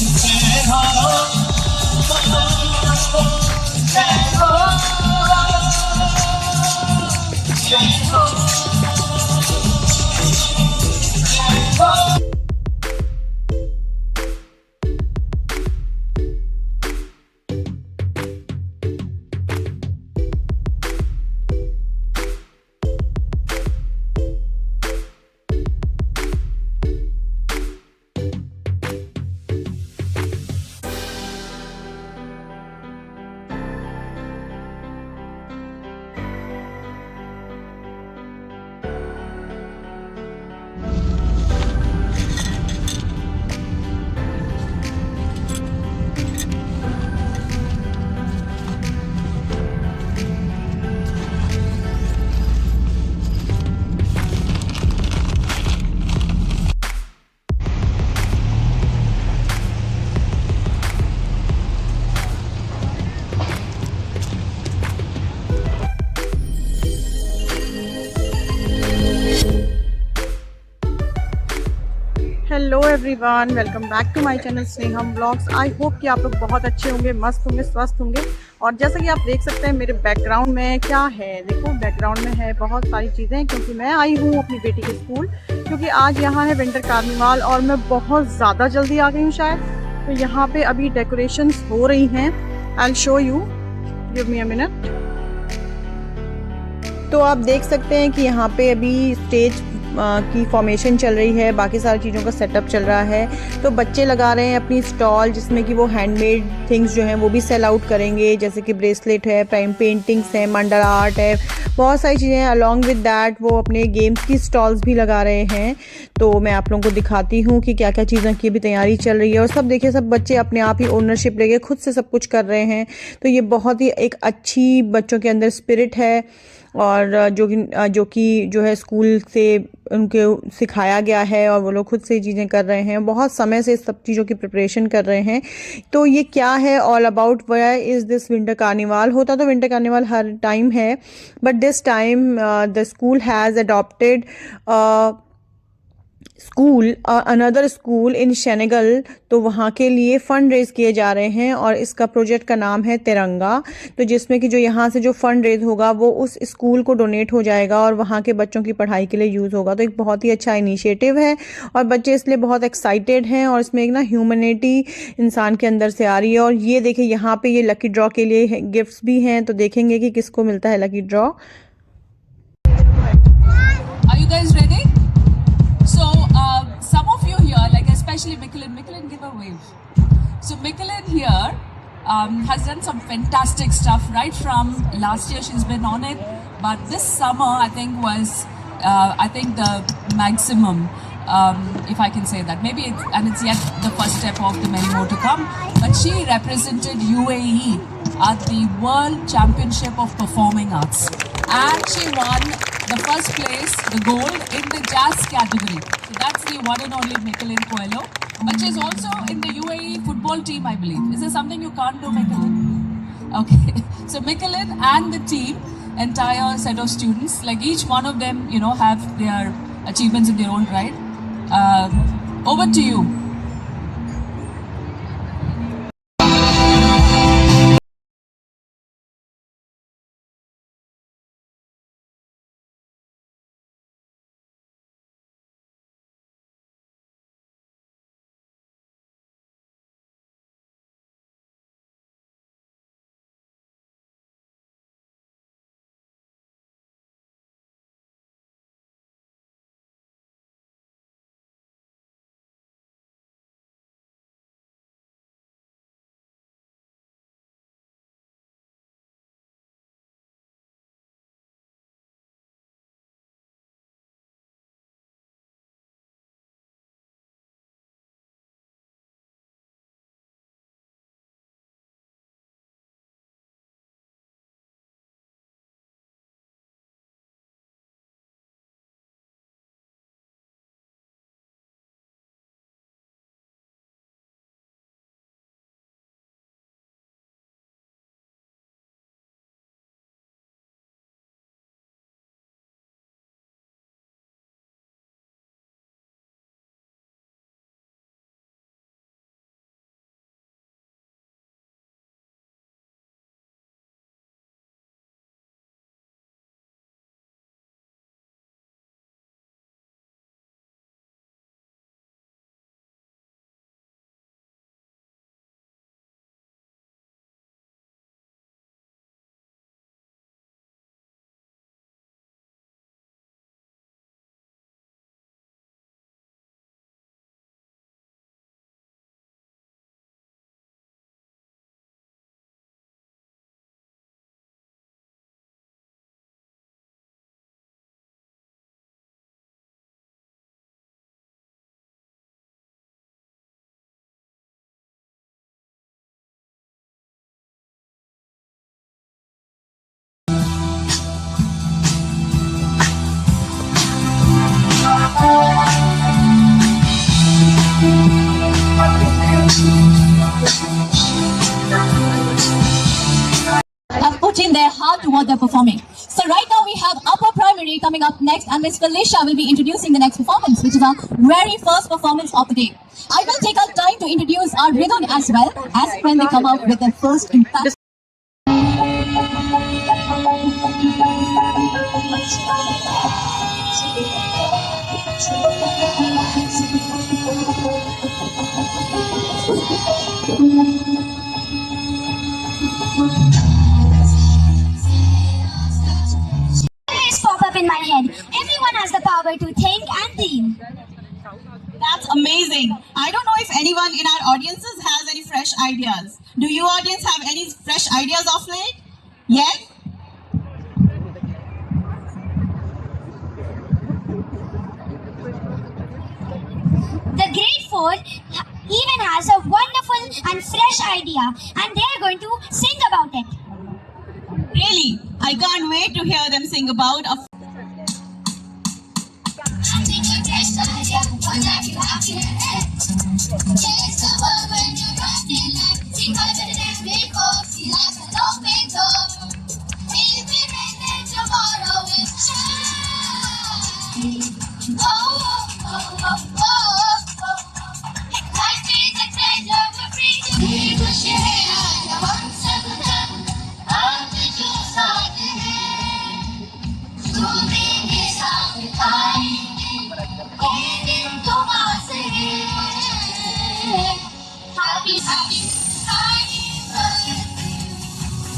जय हो जय हो जय हो जय हो। Hello everyone, welcome back to my channel Sneham blogs. I hope कि आप लोग बहुत अच्छे होंगे, मस्त होंगे, स्वस्थ होंगे। और जैसा कि आप देख सकते हैं मेरे बैकग्राउंड में क्या है, देखो बैकग्राउंड में है बहुत सारी चीज़ें, क्योंकि मैं आई हूँ अपनी बेटी के स्कूल, क्योंकि आज यहाँ है विंटर कार्निवाल और मैं बहुत ज़्यादा जल्दी आ गई हूँ शायद। तो यहाँ पे अभी डेकोरेशंस हो रही हैं। I will show you, give me a minute. तो आप देख सकते हैं कि यहाँ पे अभी स्टेज की फॉर्मेशन चल रही है, बाकी सारी चीज़ों का सेटअप चल रहा है। तो बच्चे लगा रहे हैं अपनी स्टॉल, जिसमें कि वो हैंडमेड थिंग्स जो हैं वो भी सेल आउट करेंगे, जैसे कि ब्रेसलेट है, पेंटिंग्स हैं, मंडला आर्ट है, बहुत सारी चीज़ें हैं। अलॉन्ग विद दैट वो अपने गेम्स की स्टॉल्स भी लगा रहे हैं। तो मैं आप लोगों को दिखाती हूँ कि क्या क्या चीज़ों की भी तैयारी चल रही है। और सब देखिए, सब बच्चे अपने आप ही ओनरशिप लेके खुद से सब कुछ कर रहे हैं। तो ये बहुत ही एक अच्छी बच्चों के अंदर स्पिरिट है, और जो है स्कूल से उनके सिखाया गया है, और वो लोग खुद से चीज़ें कर रहे हैं, बहुत समय से सब चीज़ों की प्रिपरेशन कर रहे हैं। तो ये क्या है all about, where is this winter carnival. होता तो विंटर कार्निवाल हर टाइम है, but this time the school has adopted school another school in Senegal. तो वहाँ के लिए फ़ंड रेज़ किए जा रहे हैं, और इसका प्रोजेक्ट का नाम है तिरंगा। तो जिसमें कि जो यहाँ से जो फ़ंड रेज़ होगा वो उस स्कूल को डोनेट हो जाएगा, और वहाँ के बच्चों की पढ़ाई के लिए यूज़ होगा। तो एक बहुत ही अच्छा इनिशिएटिव है, और बच्चे इसलिए बहुत एक्साइटेड हैं। और इसमें एक ना ह्यूमैनिटी इंसान के अंदर से आ रही है। और ये देखिए, यहाँ पे ये लकी ड्रॉ के लिए गिफ्ट्स भी हैं, तो देखेंगे कि किसको मिलता है lucky draw. Are you guys ready? So, some of you here, like especially Mikkelin, give a wave. So, Mikkelin here has done some fantastic stuff right from last year. She's been on it, but this summer I think was, I think the maximum, if I can say that. Maybe it's yet the first step of the many more to come. But she represented UAE at the World Championship of Performing Arts, and she won the first place, the gold in the jazz category. So that's the one and only Mikkelin Coelho. But she's also in the UAE football team, I believe. Is there something you can't do, Mikkelin? Okay. So Mikkelin and the team, entire set of students, like each one of them, have their achievements in their own right. Over to you. art to what they're performing. So right now we have upper primary coming up next, and Miss Felicia will be introducing the next performance, which is our very first performance of the day. I will take our time to introduce our rhythm as well, as when they come out with their first impact. Pop up in my head. Everyone has the power to think and think. That's amazing. I don't know if anyone in our audiences has any fresh ideas. Do you audience have any fresh ideas of late? Yes? The grade 4 even has a wonderful and fresh idea, and they are going to sing about it. Really? I can't wait to hear them sing about a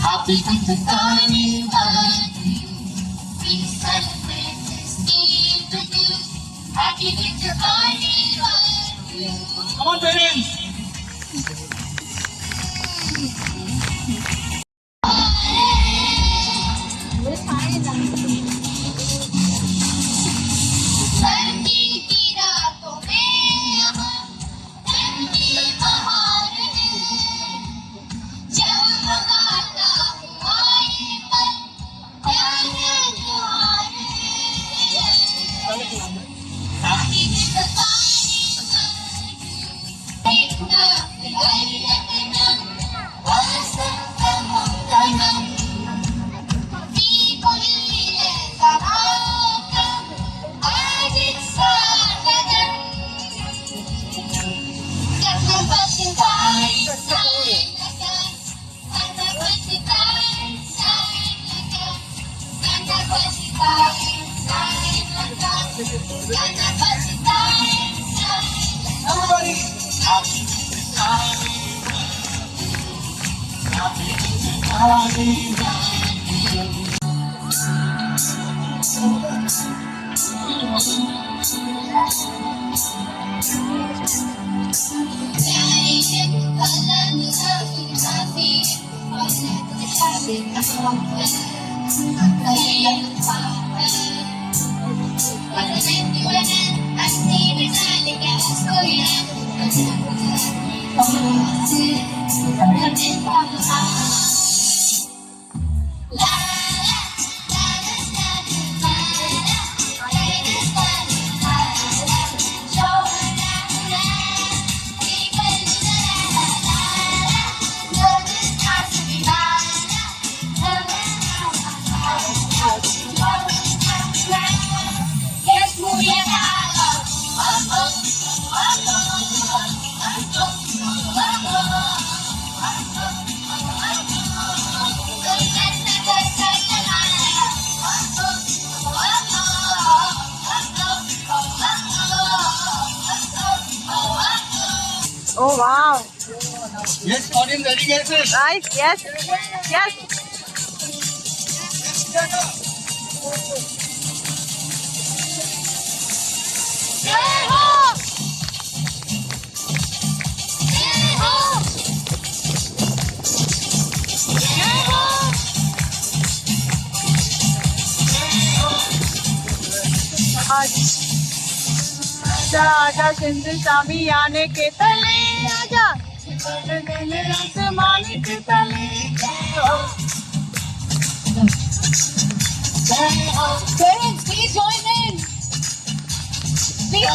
Happy Carnival, we celebrate this Eve with you. Happy Carnival. Come on, parents. Everybody, happy Oh wow! Yes, audience, ready, guys? Nice, yes, yes. आजा आजा सिंध सामी आने के तले आजा आसमान के तले Parents, please join in. Please.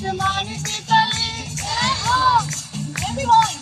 आसमान के तले Everyone.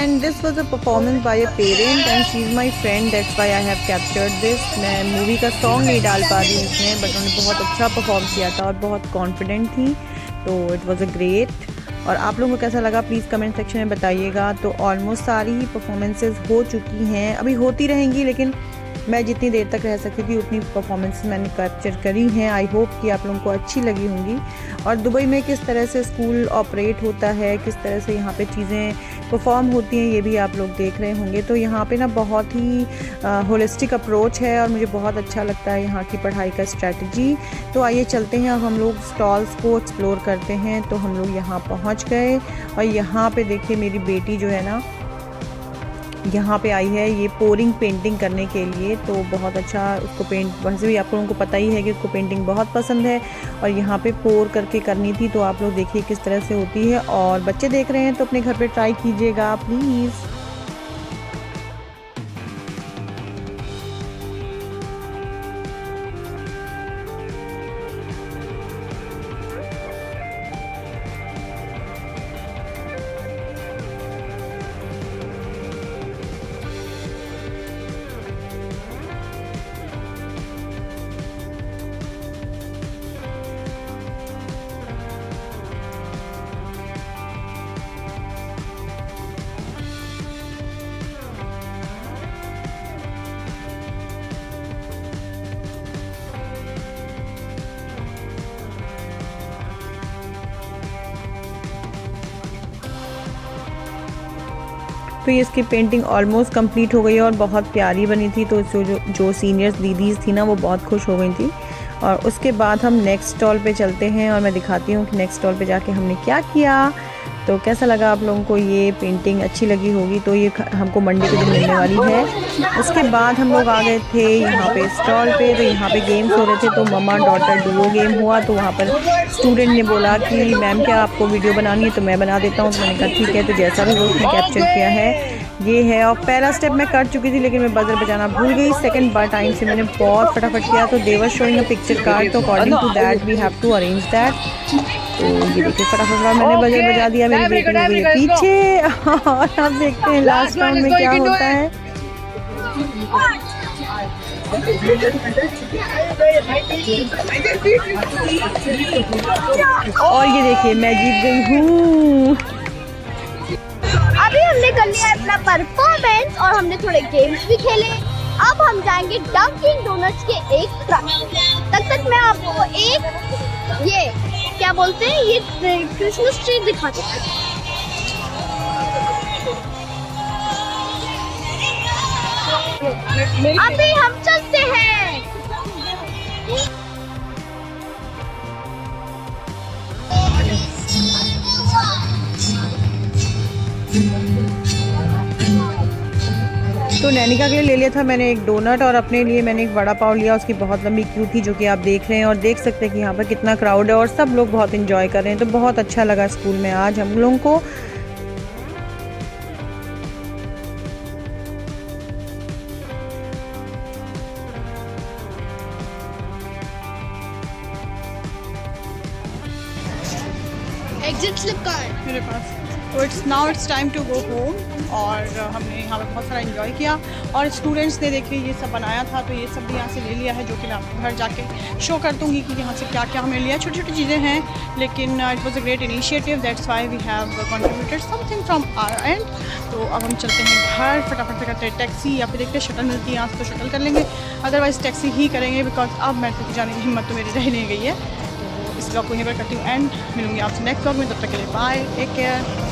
and this was a performance by a parent and she is my friend, that's why I have captured this. मैं मूवी का सॉन्ग नहीं डाल पा रही हूँ इसमें, बट उन्होंने बहुत अच्छा परफॉर्म किया था और बहुत कॉन्फिडेंट थी, तो इट वाज अ ग्रेट। और आप लोगों को कैसा लगा प्लीज़ कमेंट सेक्शन में बताइएगा। तो ऑलमोस्ट सारी ही परफॉर्मेंसेस हो चुकी हैं, अभी होती रहेंगी, लेकिन मैं जितनी देर तक रह सकती थी उतनी परफॉर्मेंस मैंने कैप्चर करी हैं। आई होप कि आप लोगों को अच्छी लगी होंगी। और दुबई में किस तरह से स्कूल ऑपरेट होता है, किस तरह से यहाँ पे चीज़ें परफॉर्म होती हैं, ये भी आप लोग देख रहे होंगे। तो यहाँ पे ना बहुत ही होलिस्टिक अप्रोच है और मुझे बहुत अच्छा लगता है यहाँ की पढ़ाई का स्ट्रेटजी। तो आइए चलते हैं, अब हम लोग स्टॉल्स को एक्सप्लोर करते हैं। तो हम लोग यहाँ पहुँच गए और यहाँ पे देखिए मेरी बेटी जो है ना यहाँ पे आई है ये पोरिंग पेंटिंग करने के लिए। तो बहुत अच्छा उसको पेंट, वैसे भी आप लोगों को पता ही है कि उसको पेंटिंग बहुत पसंद है और यहाँ पे पोर करके करनी थी। तो आप लोग देखिए किस तरह से होती है और बच्चे देख रहे हैं तो अपने घर पे ट्राई कीजिएगा प्लीज़। तो ये इसकी पेंटिंग ऑलमोस्ट कंप्लीट हो गई है और बहुत प्यारी बनी थी। तो जो सीनियर्स दीदीज़ थी ना वो बहुत खुश हो गई थी। और उसके बाद हम नेक्स्ट स्टॉल पे चलते हैं और मैं दिखाती हूँ कि नेक्स्ट स्टॉल पे जाके हमने क्या किया। तो कैसा लगा आप लोगों को, ये पेंटिंग अच्छी लगी होगी। तो ये हमको मंडे के दिन मिलने वाली है। उसके बाद हम लोग आ गए थे यहाँ पे स्टॉल पे। तो यहाँ पे गेम्स हो रहे थे, तो मम्मा डॉटर डुओ गेम हुआ। तो वहाँ पर स्टूडेंट ने बोला कि मैम क्या आपको वीडियो बनानी है, तो मैं बना देता हूँ। तो मैंने कहा ठीक है। तो जैसा भी उसने कैप्चर किया है ये है। और पहला स्टेप मैं कर चुकी थी लेकिन मैं बजर बजाना भूल गई। सेकंड बार टाइम से मैंने बहुत फटाफट किया। तो they were showing a picture card, तो according to that we have to arrange that. तो ये देखिए फटाफट मैंने बजर बजा दिया, मेरी बेटी हो गई पीछे। और अब देखते हैं लास्ट राउंड में क्या होता है। और ये देखिए मैं जीत गई हूँ। अभी हमने कर लिया अपना परफॉर्मेंस और हमने थोड़े गेम्स भी खेले। अब हम जाएंगे डंकिन डोनट्स के एक ट्रक। तब तक मैं आपको एक ये क्या बोलते हैं ये क्रिसमस ट्री दिखाते हैं। अभी हम चलते हैं। तो नैनिका के लिए ले लिया था मैंने एक डोनट और अपने लिए मैंने एक वड़ा पाव लिया। उसकी बहुत लंबी क्यू थी जो कि आप देख रहे हैं और देख सकते हैं कि यहाँ पर कितना क्राउड है और सब लोग बहुत एंजॉय कर रहे हैं। तो बहुत अच्छा लगा स्कूल में आज हम लोगों को। एग्जिट स्लिप का है मेरे पास। तो it's time to go home. और हमने यहाँ पर बहुत सारा एंजॉय किया और स्टूडेंट्स ने देखिए ये सब बनाया था। तो ये सब भी यहाँ से ले लिया है जो कि मैं आपको घर जाके शो कर दूँगी कि यहाँ से क्या क्या हमें लिया। छोटी छोटी चीज़ें हैं लेकिन it was a great initiative, that's why we have contributed something from our end. तो अब हम चलते हैं घर, फटाफट से करते हैं टैक्सी या फिर देखते हैं शटल मिलती है यहाँ से तो शटल कर लेंगे, अदरवाइज़ टैक्सी ही करेंगे बिकॉज अब मेट्रो की जाने की हिम्मत तो मेरी रह नहीं गई है। तो इस ब्लॉग को यहीं पर करती हूँ एंड मिलूँगी आपसे नेक्स्ट ब्लॉग में। तब तक के लिए बाय, टेक केयर।